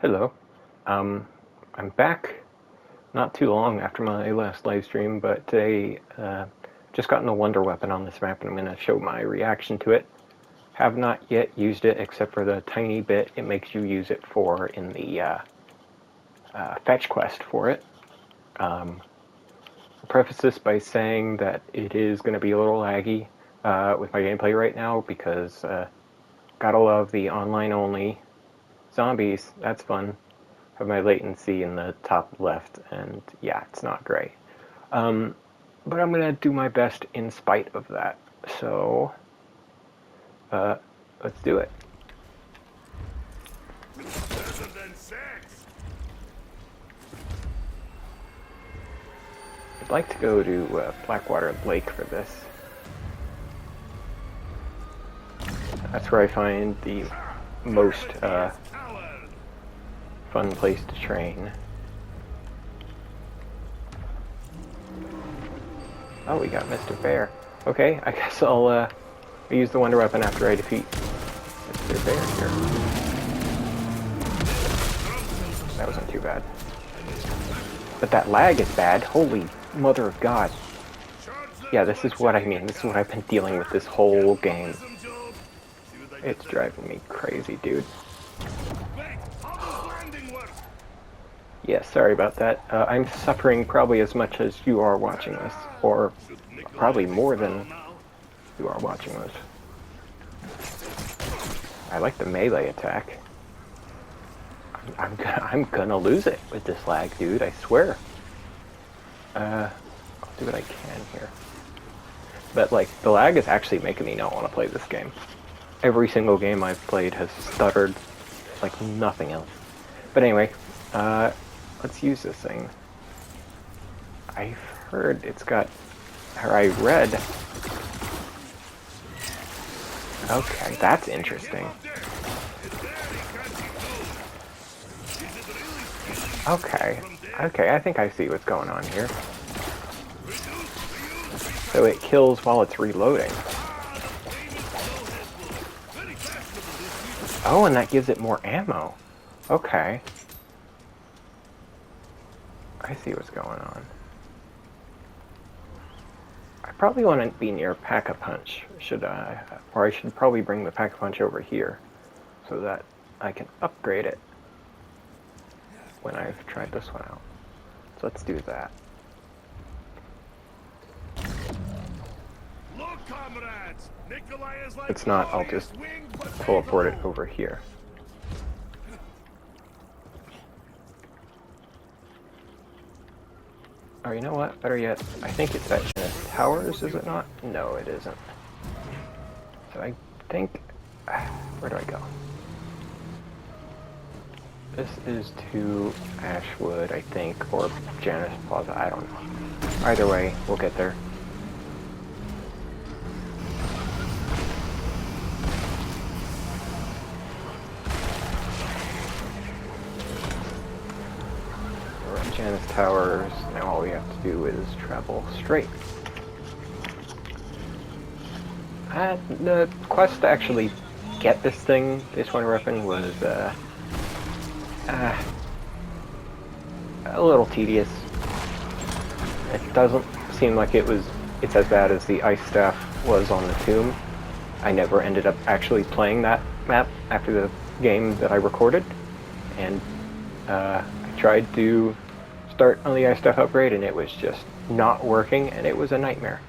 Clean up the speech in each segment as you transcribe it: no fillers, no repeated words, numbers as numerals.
Hello. I'm back not too long after my last live stream, but today just gotten a wonder weapon on this map and I'm going to show my reaction to it. Have not yet used it except for the tiny bit it makes you use it for in the fetch quest for it. I'll preface this by saying that it is going to be a little laggy with my gameplay right now because gotta love the online only zombies. That's fun. Have my latency in the top left, and yeah, it's not great. But I'm gonna do my best in spite of that. So let's do it. I'd like to go to Blackwater Lake for this. That's where I find the most fun place to train. Oh, we got Mr. Bear. Okay, I guess I'll use the wonder weapon after I defeat Mr. Bear here. That wasn't too bad. But that lag is bad. Holy mother of God. Yeah, this is what I mean. This is what I've been dealing with this whole game. It's driving me crazy, dude. Yeah, sorry about that. I'm suffering probably as much as you are watching this, or probably more than you are watching this. I like the melee attack. I'm gonna lose it with this lag, dude, I swear. I'll do what I can here. But, like, the lag is actually making me not want to play this game. Every single game I've played has stuttered like nothing else. But anyway, let's use this thing. I've heard it's got, or I read. Okay, that's interesting. Okay, I think I see what's going on here. So it kills while it's reloading. Oh, and that gives it more ammo. Okay. I see what's going on. I probably want to be near Pack-a-Punch, should I? Or I should probably bring the Pack-a-Punch over here so that I can upgrade it when I've tried this one out. So let's do that. It's not, I'll just teleport it over here. Oh, you know what? Better yet, I think it's at Janus Towers, is it not? No, it isn't. So I think... Where do I go? This is to Ashwood, I think, or Janus Plaza, I don't know. Either way, we'll get there. Janus Towers, now all we have to do is travel straight. The quest to actually get this thing, this wonder weapon, was a little tedious. It doesn't seem like it's as bad as the ice staff was on the tomb. I never ended up actually playing that map after the game that I recorded, and I tried to start on the ice staff upgrade and it was just not working and it was a nightmare.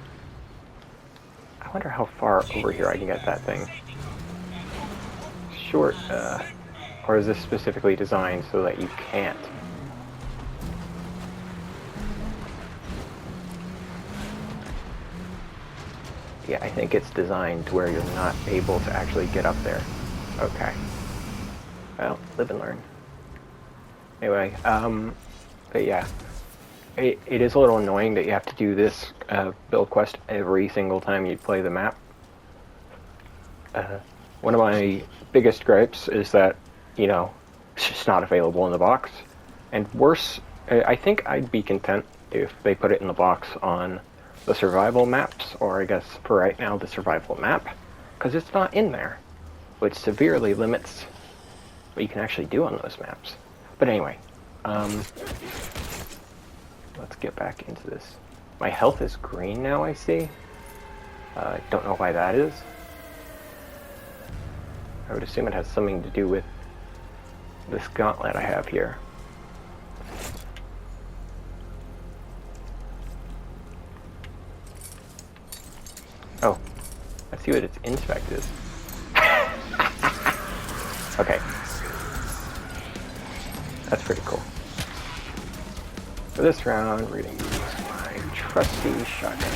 I wonder how far over here I can get that thing. Short, or is this specifically designed so that you can't? Yeah, I think it's designed to where you're not able to actually get up there. Okay. Well, live and learn. Anyway, but yeah, it is a little annoying that you have to do this build quest every single time you play the map. One of my biggest gripes is that, you know, it's just not available in the box. And worse, I think I'd be content if they put it in the box on the survival maps, or I guess for right now the survival map, because it's not in there, which severely limits what you can actually do on those maps. But anyway, let's get back into this. My health is green now, I see. I don't know why that is. I would assume it has something to do with this gauntlet I have here. Oh, let's see what its inspect is. Okay. That's pretty cool. For this round, we're going to use my trusty shotgun.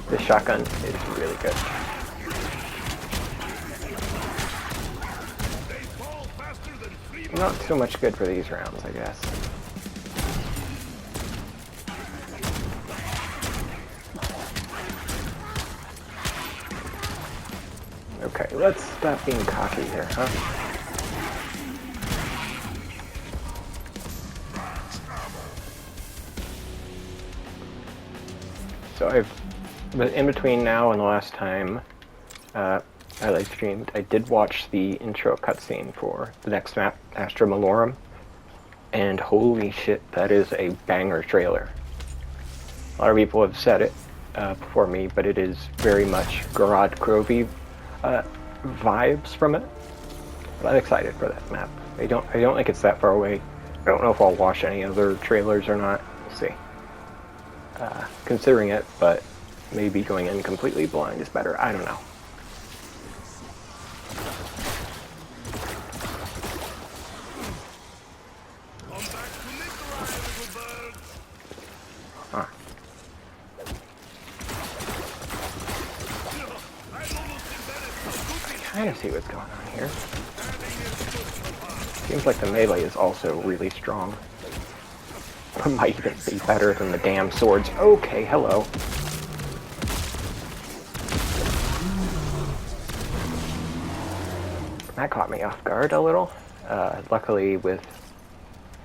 This shotgun is really good. Not so much good for these rounds, I guess. Okay, let's stop being cocky here, huh? So in between now and the last time I live streamed, I did watch the intro cutscene for the next map, Astra Malorum, and holy shit, that is a banger trailer. A lot of people have said it before me, but it is very much Garad Grovey vibes from it. But I'm excited for that map. I don't think it's that far away. I don't know if I'll watch any other trailers or not. We'll see. Considering it, but maybe going in completely blind is better. I don't know. Huh. I kind of see what's going on here. Seems like the melee is also really strong. It might even be better than the damn swords. Okay, hello. That caught me off guard a little. Luckily with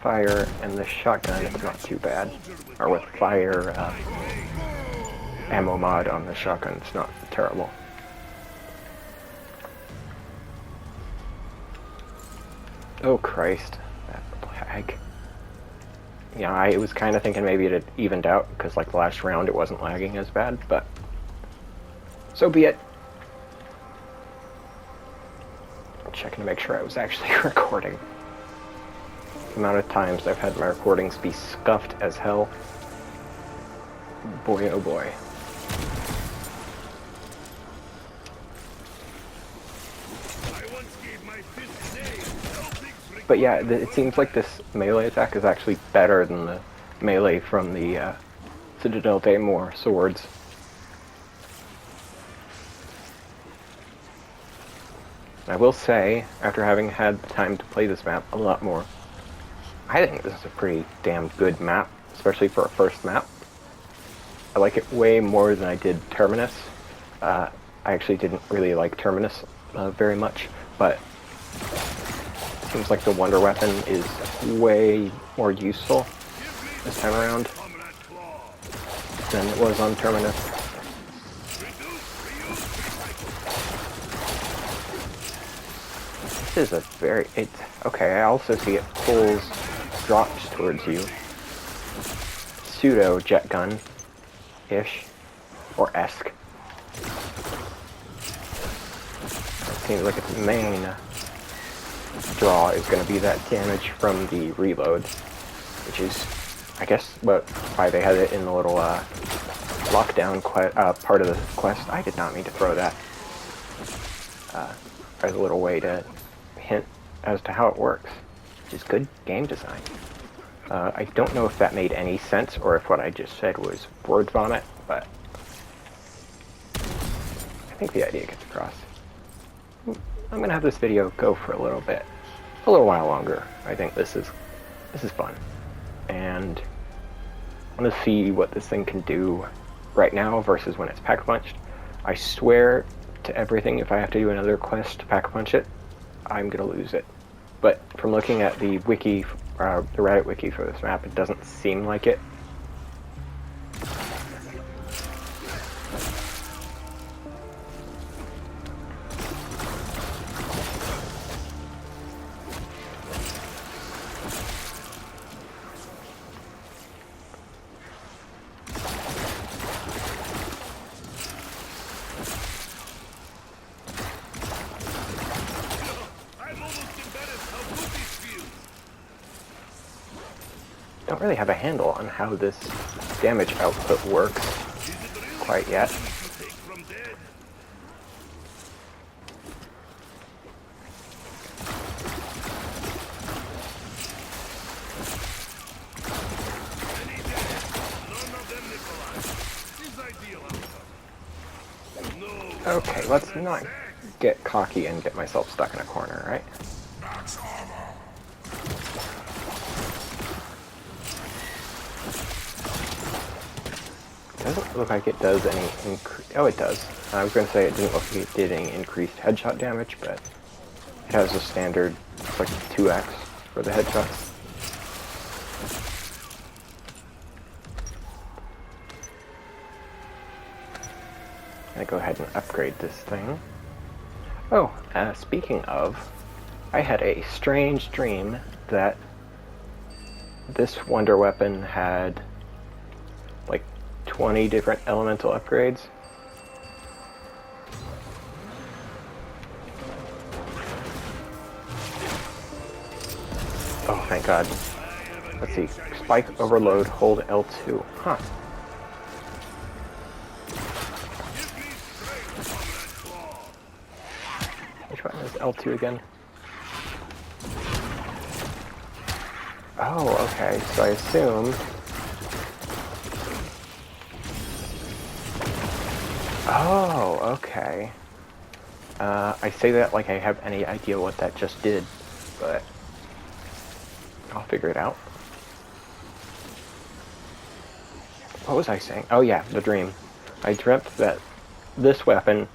fire and the shotgun it's not too bad. Or with fire ammo mod on the shotgun it's not terrible. Oh Christ, that lag. Yeah, I was kind of thinking maybe it had evened out, because like the last round it wasn't lagging as bad, but so be it. Checking to make sure I was actually recording. The amount of times I've had my recordings be scuffed as hell. Boy, oh boy. But yeah, it seems like this melee attack is actually better than the melee from the Citadel Daymore swords. I will say, after having had the time to play this map a lot more, I think this is a pretty damn good map, especially for a first map. I like it way more than I did Terminus. I actually didn't really like Terminus very much, but seems like the Wonder Weapon is way more useful this time around than it was on Terminus. This is a very... okay, I also see it pulls drops towards you. Pseudo jet gun-ish. Or esque. It seems like its main draw is going to be that damage from the reload, which is, I guess, why they had it in the little lockdown part of the quest. I did not mean to throw that. As a little way to hint as to how it works, which is good game design. I don't know if that made any sense or if what I just said was word vomit, but I think the idea gets across. I'm going to have this video go for a little while longer. I think this is fun. And I want to see what this thing can do right now versus when it's pack-punched. I swear to everything, if I have to do another quest to pack-punch it, I'm going to lose it. But from looking at the wiki, the Reddit wiki for this map, it doesn't seem like it. Don't really have a handle on how this damage output works quite yet. Okay, let's not get cocky and get myself stuck in a corner, right? Doesn't look like it does any oh, it does. I was going to say it didn't look like it did any increased headshot damage, but it has a standard, it's like 2x for the headshots. I'm going to go ahead and upgrade this thing. Oh, speaking of, I had a strange dream that this wonder weapon had like 20 different elemental upgrades. Oh, thank God. Let's see. Spike overload, hold L2. Huh. Which button is L2 again? Oh, okay. So I assume... Oh, okay. I say that like I have any idea what that just did, but I'll figure it out. What was I saying? Oh yeah, the dream. I dreamt that this weapon,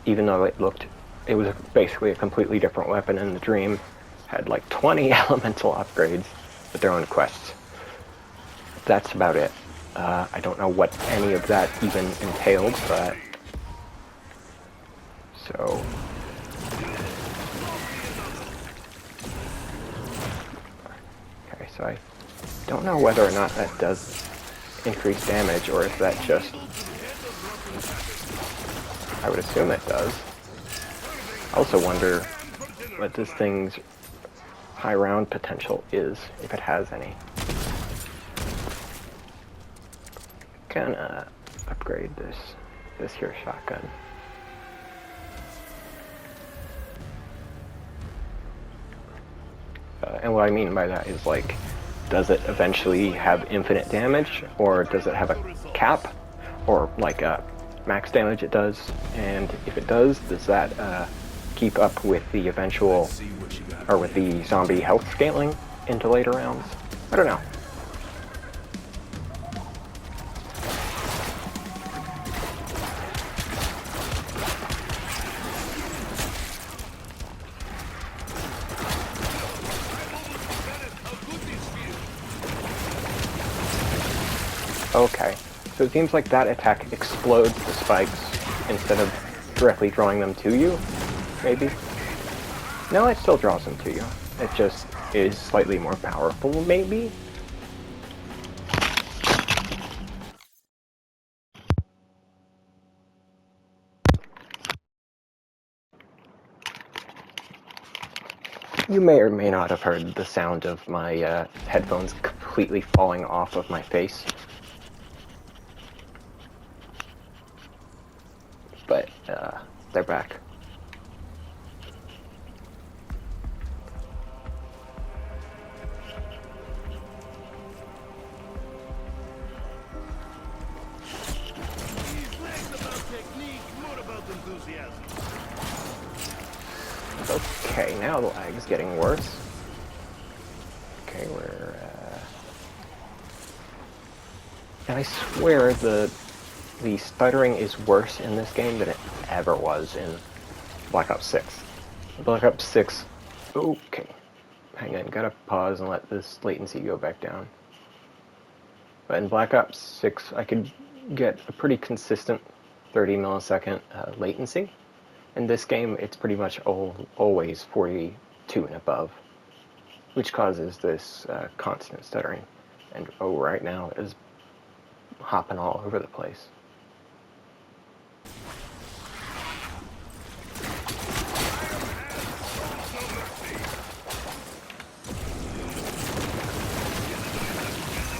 even though it was basically a completely different weapon in the dream, had like 20 elemental upgrades with their own quests. That's about it. I don't know what any of that even entailed, but... So... Okay, so I don't know whether or not that does increase damage, or if that just... I would assume it does. I also wonder what this thing's high round potential is, if it has any. Gonna upgrade this here shotgun. And what I mean by that is, like, does it eventually have infinite damage, or does it have a cap, or like a max damage it does? And if it does that keep up with the eventual, or with the zombie health scaling into later rounds? I don't know. Okay, so it seems like that attack explodes the spikes instead of directly drawing them to you, maybe? No, it still draws them to you. It just is slightly more powerful, maybe? You may or may not have heard the sound of my headphones completely falling off of my face. But they're back. Okay, now the lag is getting worse. Okay, and I swear the stuttering is worse in this game than it ever was in Black Ops 6. Black Ops 6... Okay. Hang on, gotta pause and let this latency go back down. But in Black Ops 6, I could get a pretty consistent 30 millisecond latency. In this game, it's pretty much always 42 and above. which causes this constant stuttering. And oh, right now it is hopping all over the place.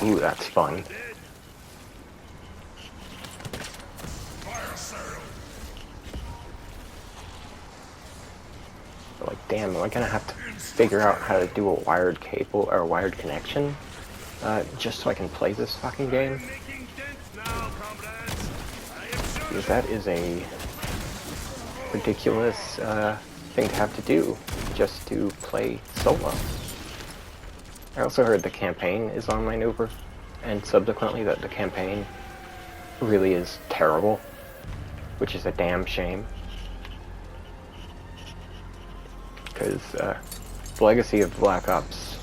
Ooh, that's fun. Like, damn, am I gonna have to figure out how to do a wired cable or a wired connection just so I can play this fucking game? Because that is a ridiculous thing to have to do just to play solo. I also heard the campaign is online over, and subsequently that the campaign really is terrible, which is a damn shame. Because the legacy of Black Ops...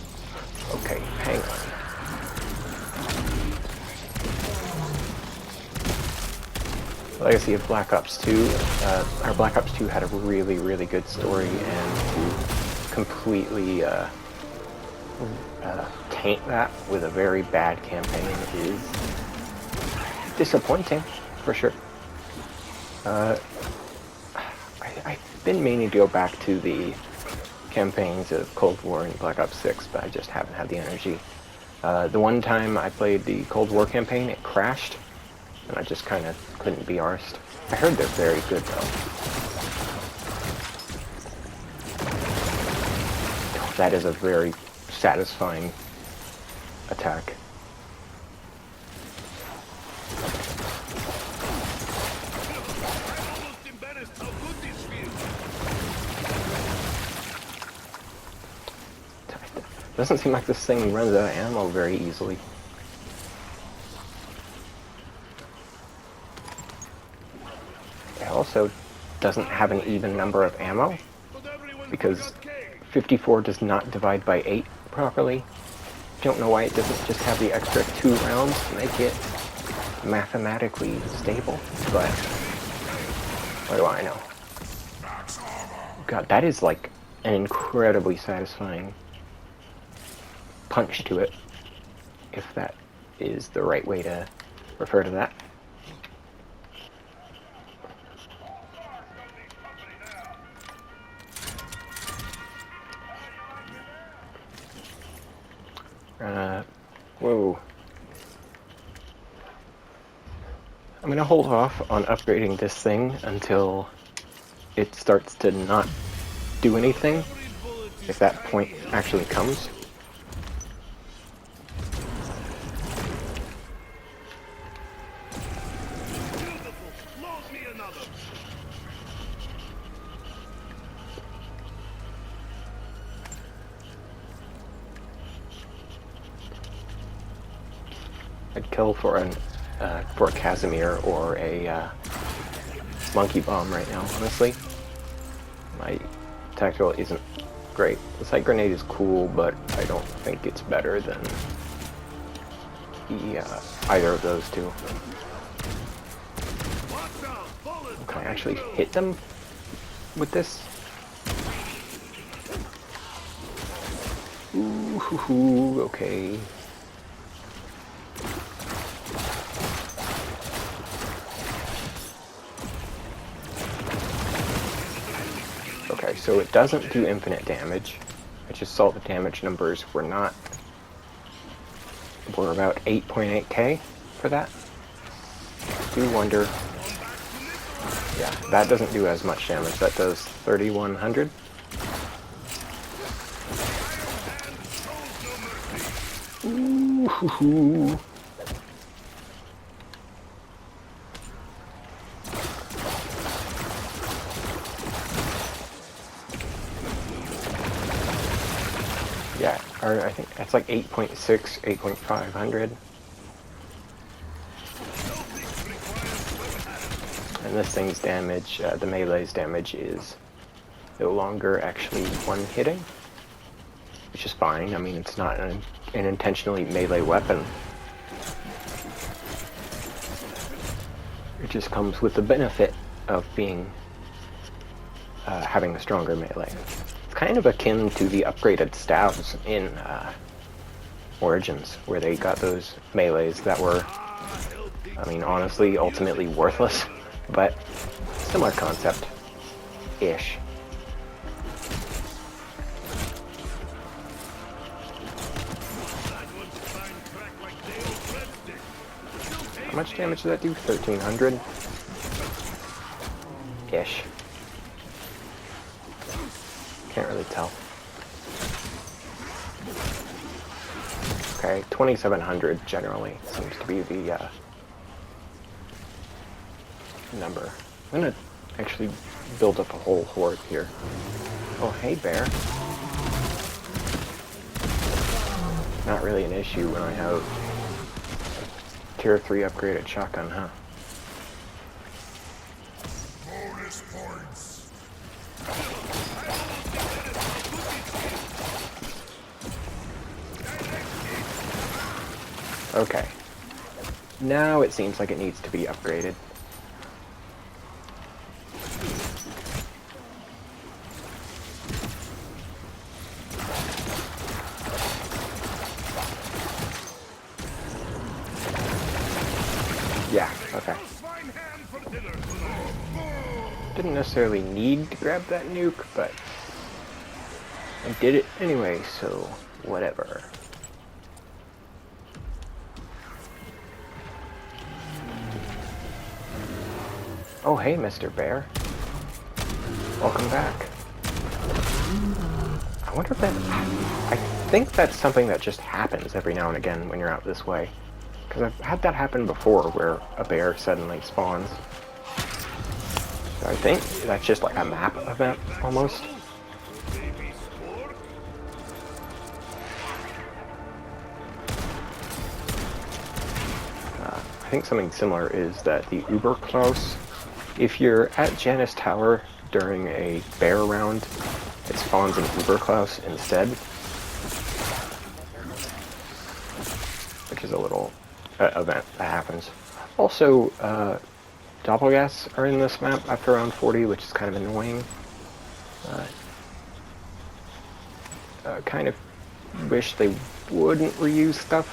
Okay, hang on. Legacy of Black Ops 2, our Black Ops 2 had a really, really good story, and to completely taint that with a very bad campaign is disappointing, for sure. I've been meaning to go back to the campaigns of Cold War and Black Ops 6, but I just haven't had the energy. The one time I played the Cold War campaign, it crashed, and I just kind of couldn't be arsed. I heard they're very good, though. That is a very satisfying attack. Doesn't seem like this thing runs out of ammo very easily. It also doesn't have an even number of ammo, because 54 does not divide by 8 properly. Don't know why it doesn't just have the extra 2 rounds to make it mathematically stable, but what do I know? God, that is like an incredibly satisfying punch to it, if that is the right way to refer to that. Whoa. I'm gonna hold off on upgrading this thing until it starts to not do anything, if that point actually comes. I'd kill for a Casimir or a monkey bomb right now, honestly. My tactical isn't great. The sight grenade is cool, but I don't think it's better than either of those two. Can I actually hit them with this? Ooh, okay. Okay, so it doesn't do infinite damage. I just saw the damage numbers were about 8.8k for that. I do wonder. Yeah, that doesn't do as much damage. That does 3,100. Ooh. Yeah, or I think that's like 8.6, 8.500. And this thing's damage, the melee's damage is no longer actually one hitting, which is fine. I mean, it's not an intentionally melee weapon. It just comes with the benefit of being having a stronger melee. It's kind of akin to the upgraded staves in Origins, where they got those melees that were, I mean, honestly, ultimately worthless, but similar concept-ish. How much damage did that do? 1,300? Ish. Can't really tell. Okay, 2,700 generally seems to be the number. I'm gonna actually build up a whole horde here. Oh, hey, bear. Not really an issue when I have Tier 3 upgraded shotgun, huh? Bonus points. Okay. Now it seems like it needs to be upgraded. Yeah, okay. Didn't necessarily need to grab that nuke, but I did it anyway, so whatever. Oh, hey, Mr. Bear. Welcome back. I wonder if that... I think that's something that just happens every now and again when you're out this way. Because I've had that happen before, where a bear suddenly spawns. So I think that's just like a map event, almost. I think something similar is that the Uber Close, if you're at Janus Tower during a bear round, it spawns an Uber Close instead. Which is a little event that happens. Also, Doppelgas are in this map after round 40, which is kind of annoying. Kind of wish they wouldn't reuse stuff.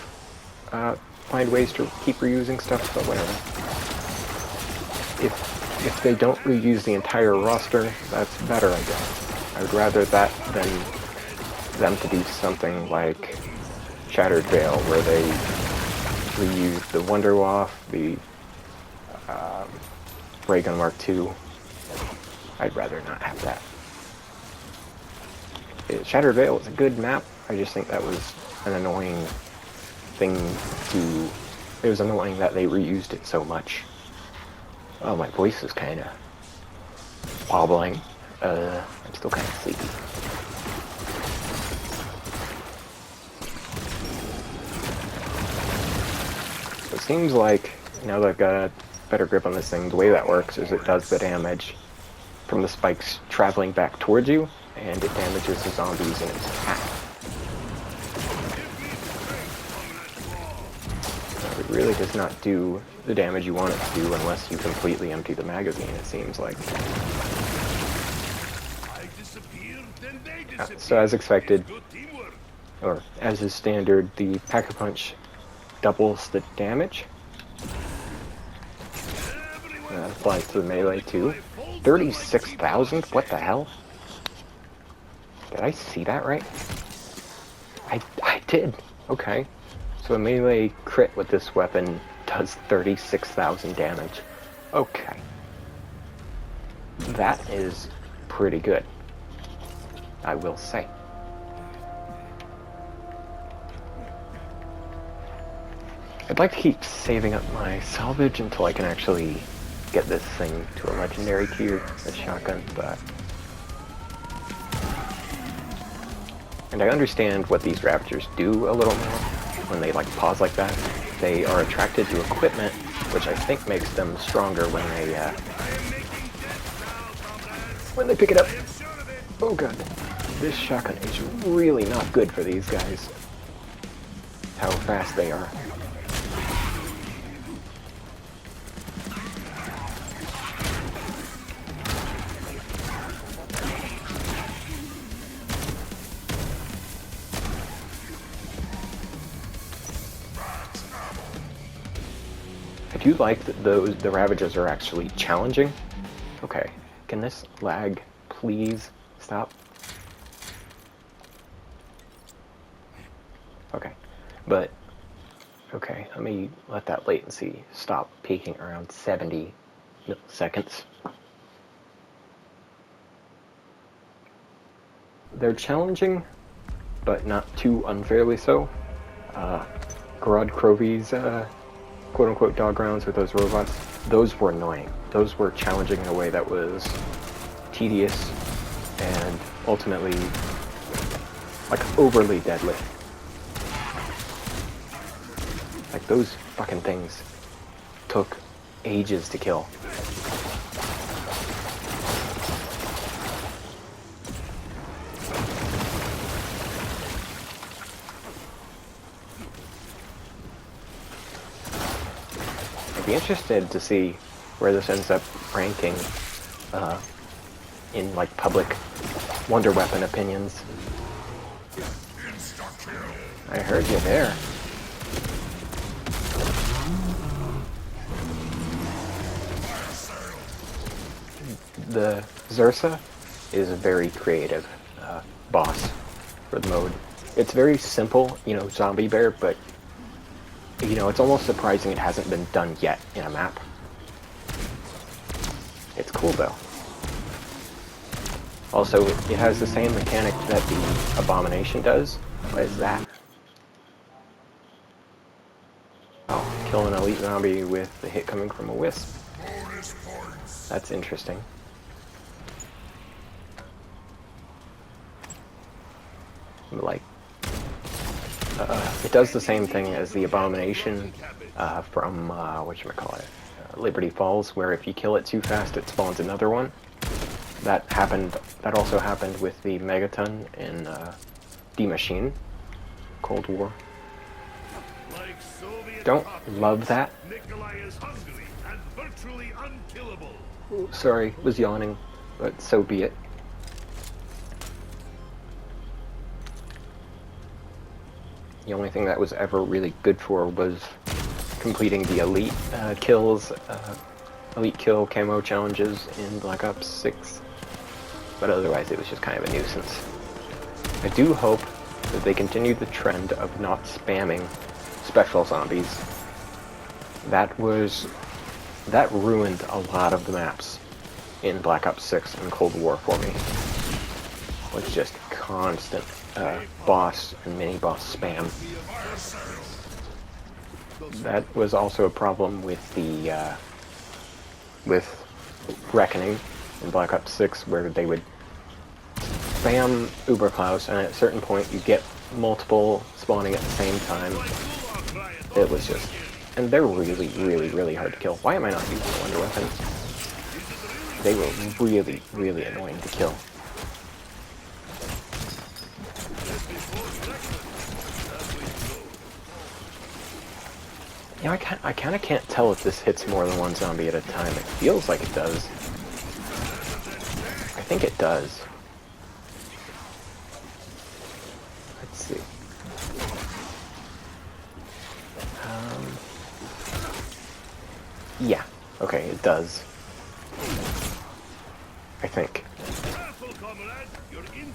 Find ways to keep reusing stuff, but whatever. If they don't reuse the entire roster, that's better, I guess. I would rather that than them to do something like Shattered Veil, where they reuse the Wonderwaff, the Ray Gun Mark II. I'd rather not have that. Shattered Veil is a good map. I just think that was an annoying thing to... It was annoying that they reused it so much. Oh, my voice is kind of wobbling. I'm still kind of sleepy. So it seems like, now that I've got a better grip on this thing, the way that works is it does the damage from the spikes traveling back towards you, and it damages the zombies in its path. It really does not do the damage you want it to do unless you completely empty the magazine, it seems like. So as expected, or as is standard, the Pack-a-Punch doubles the damage. That applies to the melee too. 36,000? What the hell? Did I see that right? I did. Okay. So a melee crit with this weapon does 36,000 damage. Okay. That is pretty good, I will say. I'd like to keep saving up my salvage until I can actually get this thing to a legendary tier, this shotgun, but... And I understand what these Ravagers do a little more when they like pause like that. They are attracted to equipment, which I think makes them stronger when they pick it up. Oh god, this shotgun is really not good for these guys. How fast they are. I do like that the Ravagers are actually challenging. Okay, can this lag please stop? Okay, but okay, let me let that latency stop peaking around 70 milliseconds. They're challenging, but not too unfairly so. Garod Crovy's quote-unquote dog rounds with those robots, those were annoying. Those were challenging in a way that was tedious and ultimately like overly deadly. Like those fucking things took ages to kill. I'd be interested to see where this ends up ranking in like public Wonder Weapon opinions. I heard you there. The Zursa is a very creative boss for the mode. It's very simple, you know, zombie bear, but you know, it's almost surprising it hasn't been done yet in a map. It's cool though. Also, it has the same mechanic that the Abomination does. What is that? Oh, kill an elite zombie with the hit coming from a wisp. That's interesting. Like, it does the same thing as the Abomination from, whatchamacallit, Liberty Falls, where if you kill it too fast, it spawns another one. That also happened with the Megaton in D Machine, Cold War. Don't love that. Ooh, sorry, was yawning, but so be it. The only thing that was ever really good for was completing the elite kills, elite kill camo challenges in Black Ops 6. But otherwise it was just kind of a nuisance. I do hope that they continue the trend of not spamming special zombies. That ruined a lot of the maps in Black Ops 6 and Cold War for me. It was just constant boss and mini-boss spam. That was also a problem with the with Reckoning in Black Ops 6, where they would spam Uberklaus, and at a certain point you get multiple spawning at the same time. It was just... and they're really, really, really hard to kill. Why am I not using Wonder Weapon? They were really, really annoying to kill. You know, I kind of can't tell if this hits more than one zombie at a time. It feels like it does. I think it does. Let's see. Yeah. Okay, it does. I think.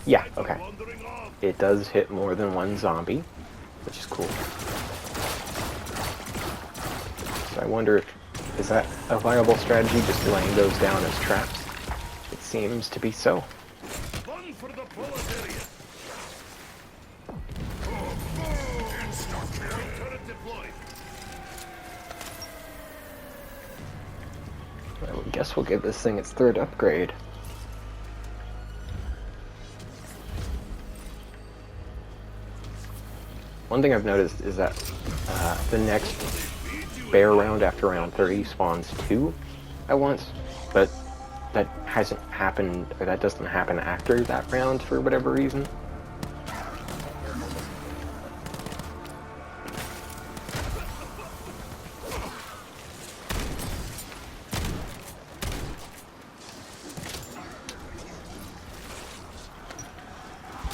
Yeah, okay. It does hit more than one zombie, which is cool. So I wonder if, is that a viable strategy, just laying those down as traps? It seems to be so. I guess we'll give this thing its third upgrade. One thing I've noticed is that the next bear round after round 30 spawns 2 at once, but that hasn't happened, or that doesn't happen after that round for whatever reason.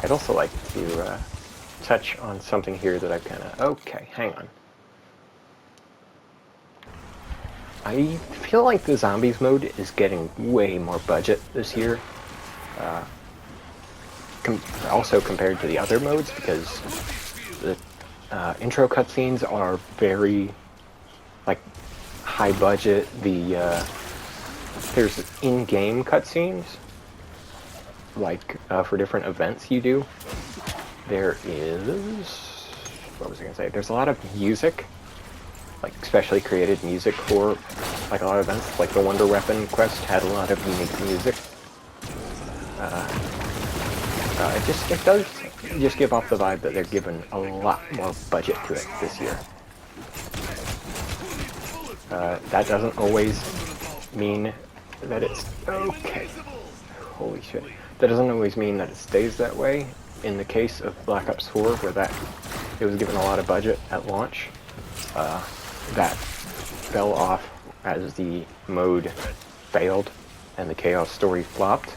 I'd also like to touch on something here that I've kind of... okay, hang on. I feel like the zombies mode is getting way more budget this year. Also compared to the other modes, because the intro cutscenes are very like high budget. There's in-game cutscenes like for different events you do. There is, what was I gonna say? There's a lot of music, like specially created music for like a lot of events. Like the Wonder Weapon quest had a lot of unique music. It does just give off the vibe that they're giving a lot more budget to it this year. That doesn't always mean that it's okay. Holy shit. That doesn't always mean that it stays that way. In the case of Black Ops 4, where it was given a lot of budget at launch, that fell off as the mode failed and the Chaos story flopped,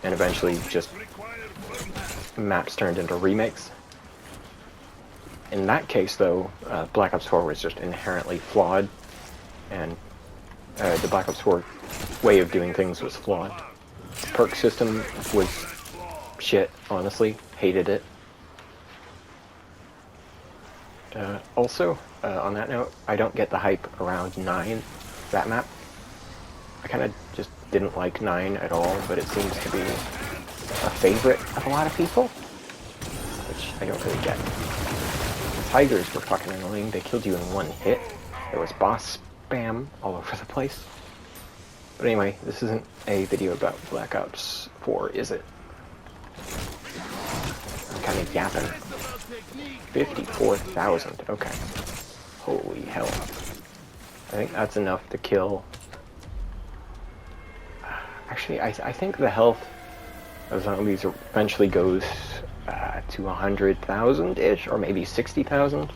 and eventually just maps turned into remakes. In that case, though, Black Ops 4 was just inherently flawed, and the Black Ops 4 way of doing things was flawed. The perk system was shit, honestly. Hated it. Also, on that note, I don't get the hype around 9, that map. I kind of just didn't like 9 at all, but it seems to be a favorite of a lot of people, which I don't really get. The tigers were fucking annoying. They killed you in one hit. There was boss spam all over the place. But anyway, this isn't a video about Black Ops 4, is it? I'm kind of yapping. 54,000, okay. Holy hell. I think that's enough to kill. Actually, I think the health of zombies eventually goes to 100,000-ish, or maybe 60,000.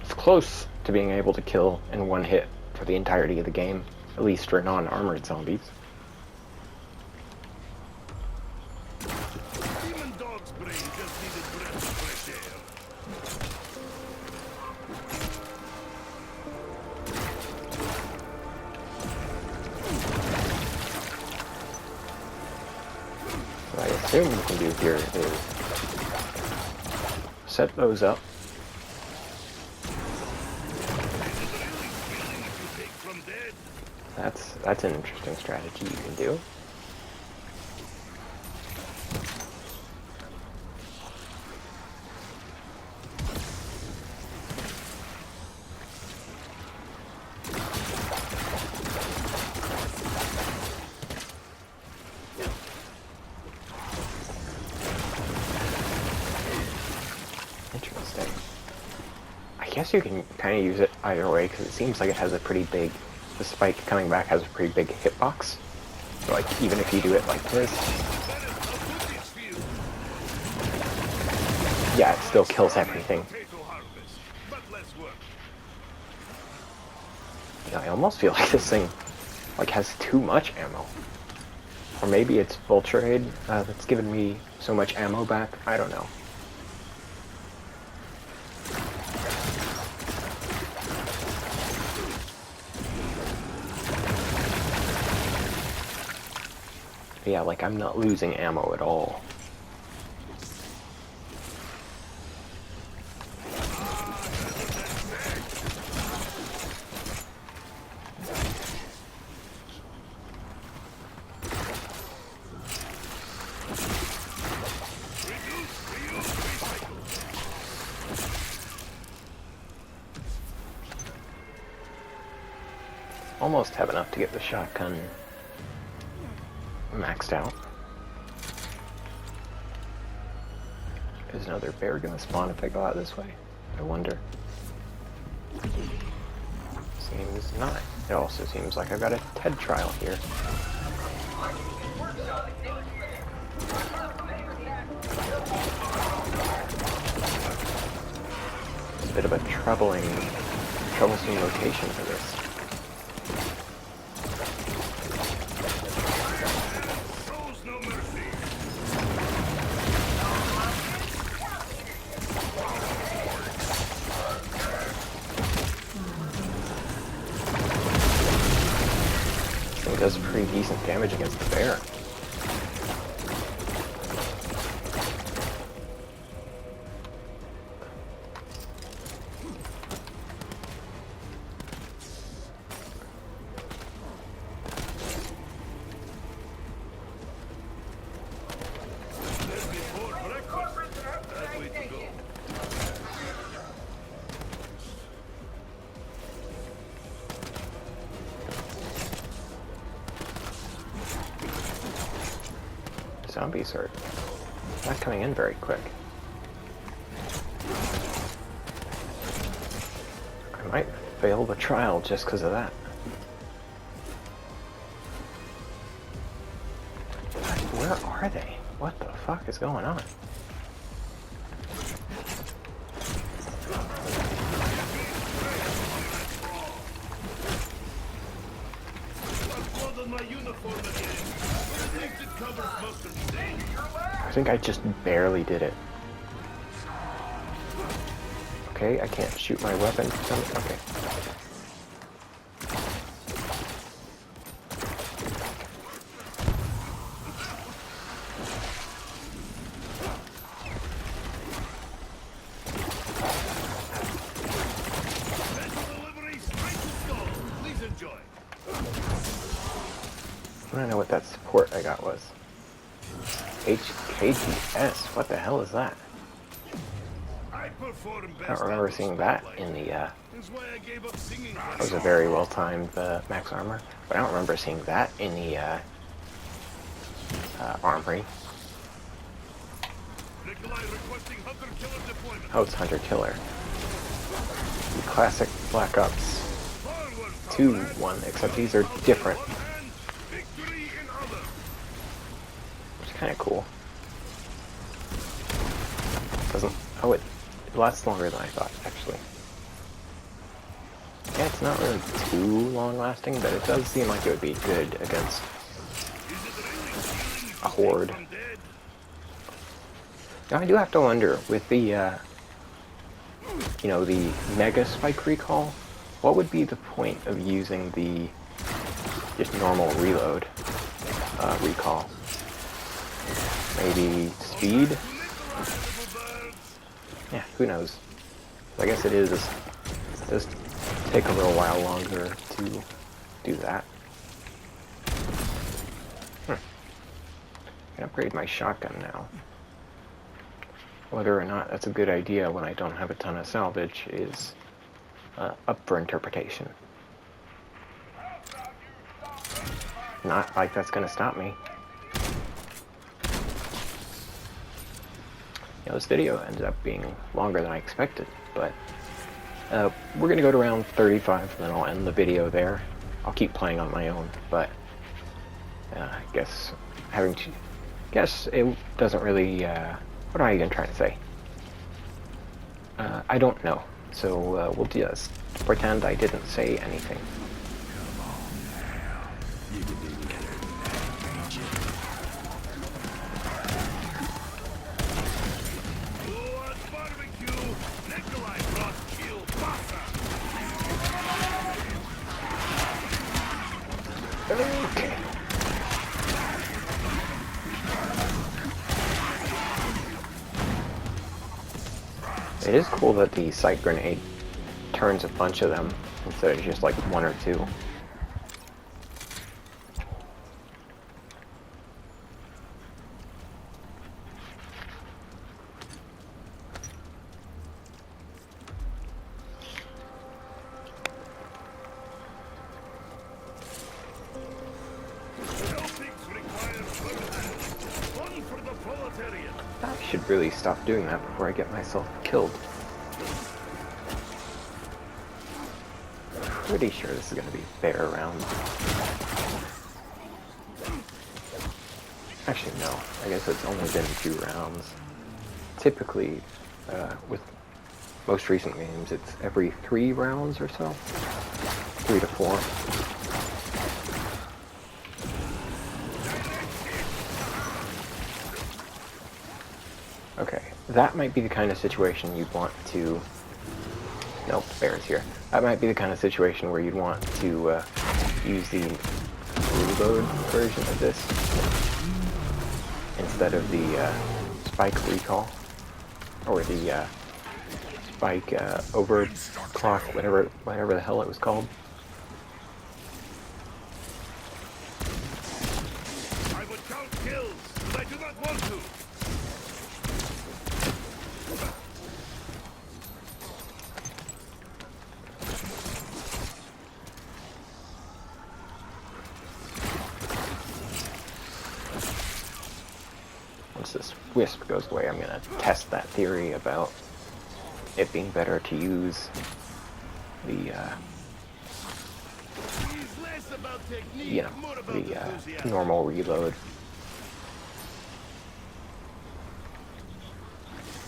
It's close to being able to kill in one hit for the entirety of the game, at least for non-armored zombies. Demon Dog's brain just needed breath of fresh air. What I assume we can do here is set those up. That's an interesting strategy you can do. Interesting. I guess you can kind of use it either way, because it seems like it has a pretty big, the spike coming back has a pretty big hitbox. So like, even if you do it like this, yeah, it still kills everything. Yeah, I almost feel like this thing like has too much ammo. Or maybe it's Vulture Aid that's given me so much ammo back. I don't know. Yeah, like I'm not losing ammo at all. Almost have enough to get the shotgun maxed out. Is another bear gonna spawn if I go out this way? I wonder. Seems not. It also seems like I've got a TED trial here. It's a bit of a troublesome location for this. does pretty decent damage against the bear. Zombies are not coming in very quick. I might fail the trial just because of that. Where are they? What the fuck is going on? I think I just barely did it. Okay, I can't shoot my weapon. Okay. I don't know what that support I got was. HKGS? What the hell is that? I don't remember seeing that in the, that was a very well-timed max armor, but I don't remember seeing that in the armory. Oh, it's Hunter Killer. The classic Black Ops 2 one, except these are different. Kind of cool. Doesn't... Oh, it lasts longer than I thought, actually. Yeah, it's not really too long-lasting, but it does seem like it would be good against a horde. Now, I do have to wonder, with the, you know, the Mega Spike Recall, what would be the point of using the just normal reload recall? Maybe speed? Yeah, who knows. I guess it does take a little while longer to do that. I can upgrade my shotgun now. Whether or not that's a good idea when I don't have a ton of salvage is up for interpretation. Not like that's going to stop me. This video ended up being longer than I expected, but we're going to go to around 35, and then I'll end the video there. I'll keep playing on my own, but I guess it doesn't really, what am I even trying to say? I don't know, so we'll just pretend I didn't say anything. Okay. It is cool that the sight grenade turns a bunch of them instead of just like one or two. I should really stop doing that before I get myself killed. Pretty sure this is going to be fair round. Actually, no. I guess it's only been 2 rounds. Typically, with most recent games, it's every 3 rounds or so. 3 to 4. Okay, that might be the kind of situation you'd want to... Nope, bear's here. That might be the kind of situation where you'd want to use the reload version of this instead of the spike recall, or the spike overclock, whatever the hell it was called. I would count kills, but I do not want to. Once this wisp goes away, I'm going to test that theory about it being better to use the, He's less about technique, more about enthusiasm. normal reload.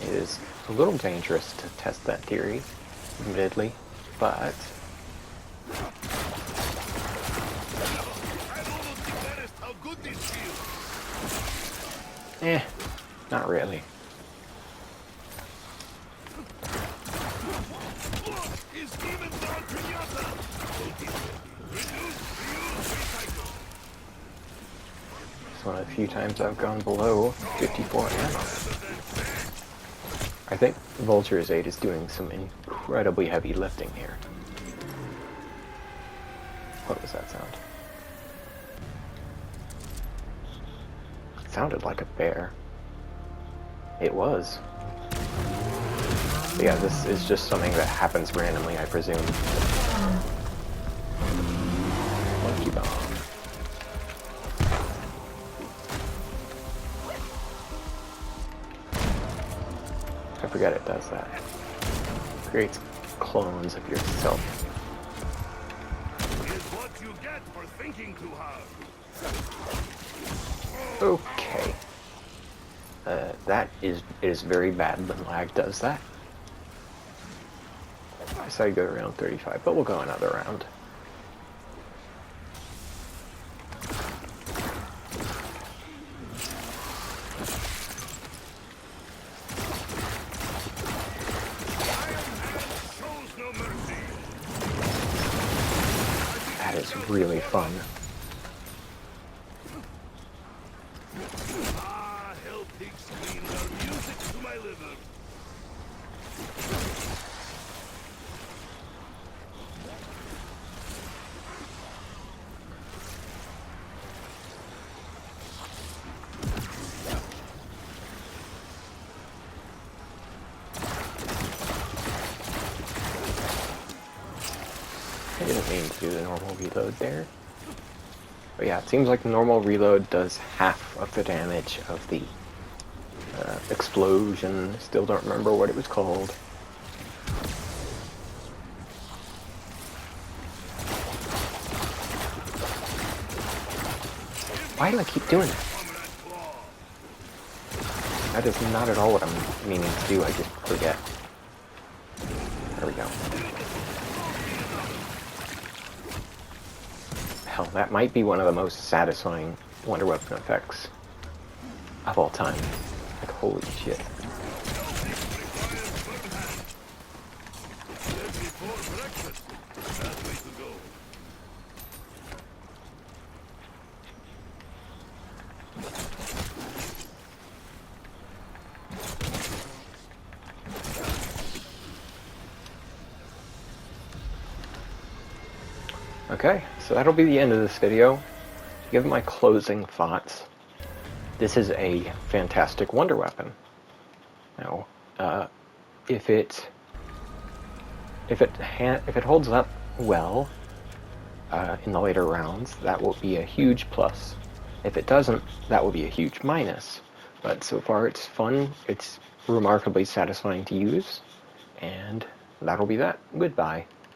It is a little dangerous to test that theory, admittedly, but I'm almost embarrassed how good this feels. not really. Is even down Pinata. Reduce, reuse, recycle. It's one of the few times I've gone below 54 ammo. I think Vulture's 8 is doing some incredibly heavy lifting here. What was that sound? It sounded like a bear. It was. But yeah, this is just something that happens randomly, I presume. Monkey bomb. I forget it does that. Creates clones of yourself. Is what you get for thinking too hard. Okay. That is very bad when lag does that. I said I'd go around 35, but we'll go another round. Shows no mercy. That is really fun. Ah, hell pig screams are music to my liver. I didn't mean to do the normal reload there. But yeah, it seems like the normal reload does half of the damage of the explosion. Still don't remember what it was called. Why do I keep doing that? That is not at all what I'm meaning to do, I just forget. There we go. Hell, that might be one of the most satisfying Wonder Weapon effects of all time. Like, holy shit. Before breakfast, that way to go. Okay, so that'll be the end of this video. To give my closing thoughts, this is a fantastic Wonder Weapon. Now, if it holds up well in the later rounds, that will be a huge plus. If it doesn't, that will be a huge minus. But so far, it's fun. It's remarkably satisfying to use, and that'll be that. Goodbye.